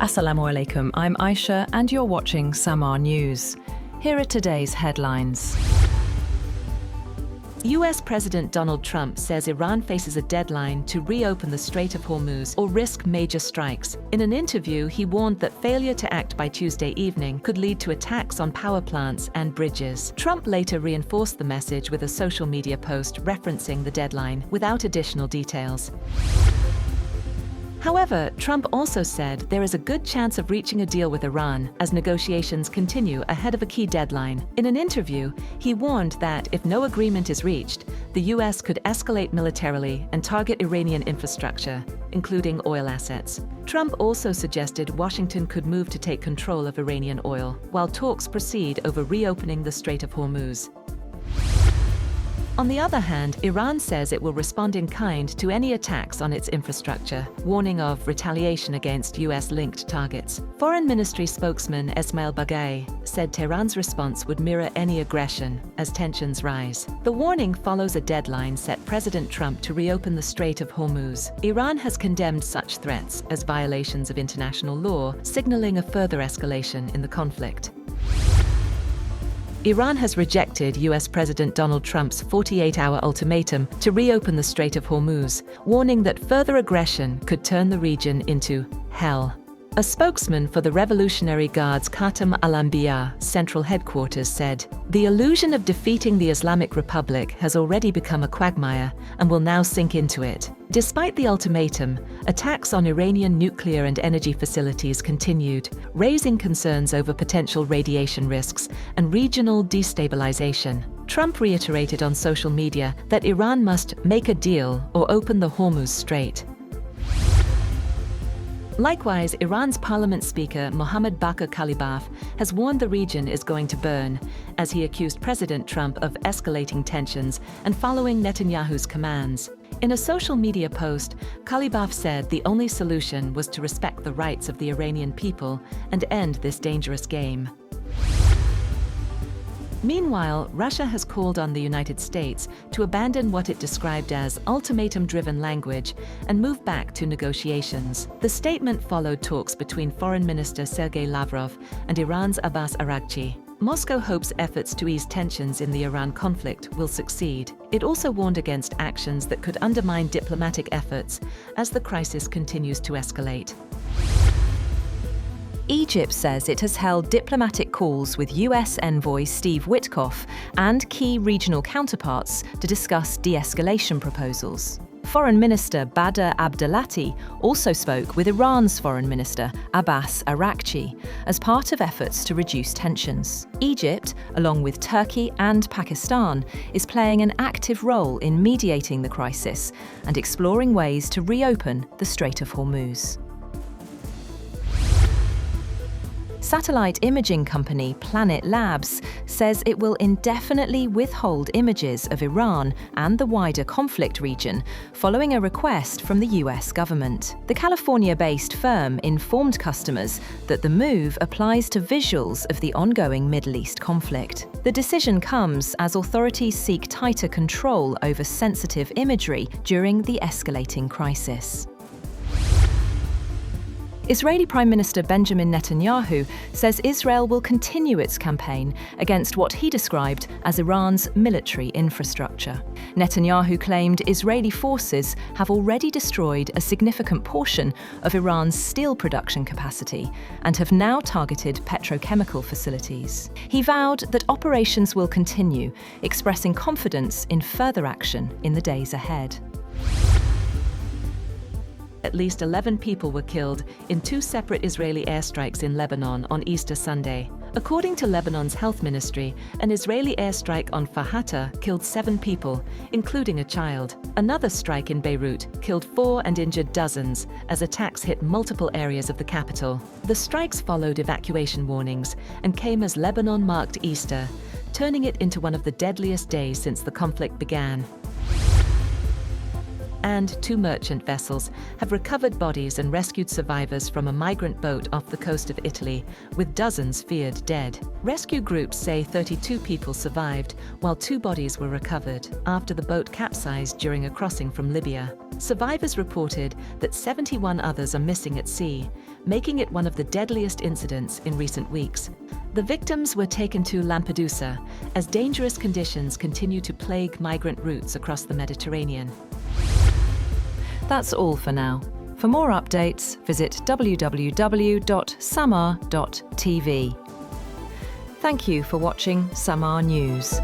Assalamu alaikum, I'm Aisha and you're watching Samaa News. Here are today's headlines. US President Donald Trump says Iran faces a deadline to reopen the Strait of Hormuz or risk major strikes. In an interview, he warned that failure to act by Tuesday evening could lead to attacks on power plants and bridges. Trump later reinforced the message with a social media post referencing the deadline, without additional details. However, Trump also said there is a good chance of reaching a deal with Iran as negotiations continue ahead of a key deadline. In an interview, he warned that if no agreement is reached, the US could escalate militarily and target Iranian infrastructure, including oil assets. Trump also suggested Washington could move to take control of Iranian oil, while talks proceed over reopening the Strait of Hormuz. On the other hand, Iran says it will respond in kind to any attacks on its infrastructure, warning of retaliation against US-linked targets. Foreign Ministry spokesman Esmail Baghaei said Tehran's response would mirror any aggression as tensions rise. The warning follows a deadline set President Trump to reopen the Strait of Hormuz. Iran has condemned such threats as violations of international law, signaling a further escalation in the conflict. Iran has rejected US President Donald Trump's 48-hour ultimatum to reopen the Strait of Hormuz, warning that further aggression could turn the region into hell. A spokesman for the Revolutionary Guard's Khatam al-Anbiya central headquarters said, "The illusion of defeating the Islamic Republic has already become a quagmire and will now sink into it." Despite the ultimatum, attacks on Iranian nuclear and energy facilities continued, raising concerns over potential radiation risks and regional destabilization. Trump reiterated on social media that Iran must make a deal or open the Hormuz Strait. Likewise, Iran's parliament speaker Mohammad Bakr Kalibaf has warned the region is going to burn, as he accused President Trump of escalating tensions and following Netanyahu's commands. In a social media post, Kalibaf said the only solution was to respect the rights of the Iranian people and end this dangerous game. Meanwhile, Russia has called on the United States to abandon what it described as ultimatum-driven language and move back to negotiations. The statement followed talks between Foreign Minister Sergei Lavrov and Iran's Abbas Araghchi. Moscow hopes efforts to ease tensions in the Iran conflict will succeed. It also warned against actions that could undermine diplomatic efforts as the crisis continues to escalate. Egypt says it has held diplomatic calls with US envoy Steve Witkoff and key regional counterparts to discuss de-escalation proposals. Foreign Minister Badr Abdelati also spoke with Iran's Foreign Minister Abbas Araghchi as part of efforts to reduce tensions. Egypt, along with Turkey and Pakistan, is playing an active role in mediating the crisis and exploring ways to reopen the Strait of Hormuz. Satellite imaging company Planet Labs says it will indefinitely withhold images of Iran and the wider conflict region following a request from the US government. The California-based firm informed customers that the move applies to visuals of the ongoing Middle East conflict. The decision comes as authorities seek tighter control over sensitive imagery during the escalating crisis. Israeli Prime Minister Benjamin Netanyahu says Israel will continue its campaign against what he described as Iran's military infrastructure. Netanyahu claimed Israeli forces have already destroyed a significant portion of Iran's steel production capacity and have now targeted petrochemical facilities. He vowed that operations will continue, expressing confidence in further action in the days ahead. At least 11 people were killed in two separate Israeli airstrikes in Lebanon on Easter Sunday. According to Lebanon's health ministry, an Israeli airstrike on Fahata killed 7 people, including a child. Another strike in Beirut killed 4 and injured dozens as attacks hit multiple areas of the capital. The strikes followed evacuation warnings and came as Lebanon marked Easter, turning it into one of the deadliest days since the conflict began. and 2 merchant vessels have recovered bodies and rescued survivors from a migrant boat off the coast of Italy, with dozens feared dead. Rescue groups say 32 people survived, while 2 bodies were recovered after the boat capsized during a crossing from Libya. Survivors reported that 71 others are missing at sea, making it one of the deadliest incidents in recent weeks. The victims were taken to Lampedusa as dangerous conditions continue to plague migrant routes across the Mediterranean. That's all for now. For more updates, visit www.samaa.tv. Thank you for watching Samaa News.